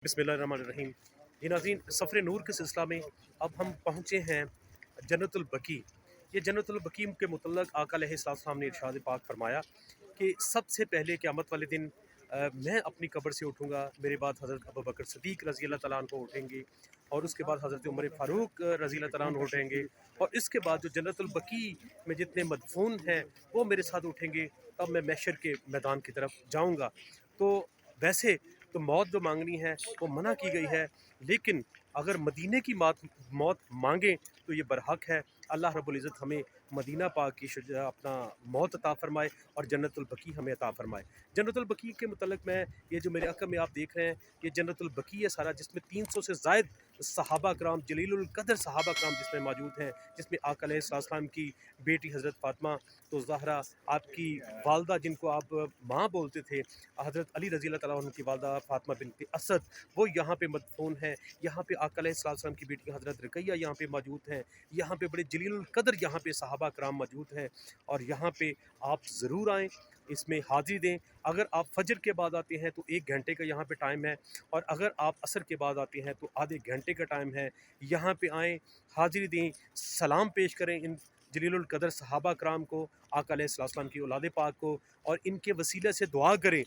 बिस्मिल्लाहिर्रहमानिर्रहीम। ये नाज़रीन, सफ़र नूर के सिलसिला में अब हम पहुँचे हैं जन्नतुल बकी। ये जन्नतुल बकी के मुतल्लक़ आका अलैहिस्सलाम ने इरशाद पाक फरमाया कि सबसे पहले क़यामत वाले दिन मैं अपनी कब्र से उठूँगा, मेरे बाद हज़रत अबू बकर सिद्दीक़ रज़ी अल्लाह तआला अन्हु उठेंगे और उसके बाद हज़रत उमर फ़ारूक रज़ी अल्लाह तआला अन्हु उठेंगे और इसके बाद जो जन्नतुल बकी में जितने मदफ़ून हैं वो मेरे साथ उठेंगे। तब मैं महशर के मैदान की तरफ जाऊँगा। तो वैसे तो मौत जो मांगनी है वो मना की गई है, लेकिन अगर मदीने की मौत मांगें तो ये बरहक है। अल्लाह रब्बुल इज़्ज़त हमें मदीना पाक की अपना मौत अता फ़रमाए और जन्नतुल बकी हमें अता फ़रमाए। जन्नतुल बकी के मुतल्लिक़ मैं ये जो मेरे अक़ब में आप देख रहे हैं, ये जन्नतुल बकी है सारा, जिसमें 300 से ज़ायद सहाबा कराम, जलीलुल क़द्र सहाबा कराम जिसमें मौजूद हैं, जिसमें आका अलैहिस्सलाम की बेटी हज़रत फ़ातिमा तो ज़हरा, आपकी वालदा जिनको आप माँ बोलते थे, हज़रत अली रज़ी अल्लाह तआला अन्हु की वालदा फ़ातिमा बिन्त असद, वो यहाँ पे मदफ़ून है। यहाँ पे आका अलैहिस्सलाम की बेटी हज़रत रुक़ैया यहाँ पे मौजूद हैं। यहाँ पे बड़े जलीलुल क़द्र यहाँ पे सहाबा कराम मौजूद हैं और यहाँ पे आप ज़रूर आएँ, इसमें हाज़िरी दें। अगर आप फ़जर के बाद आते हैं तो 1 घंटे का यहाँ पे टाइम है और अगर आप असर के बाद आते हैं तो आधे घंटे का टाइम है। यहाँ पे आएँ, हाज़िरी दें, सलाम पेश करें इन जलीलुल क़द्र सहाबा कराम को, आका अलैहिस्सलाम की औलाद पाक को, और इनके वसीले से दुआ करें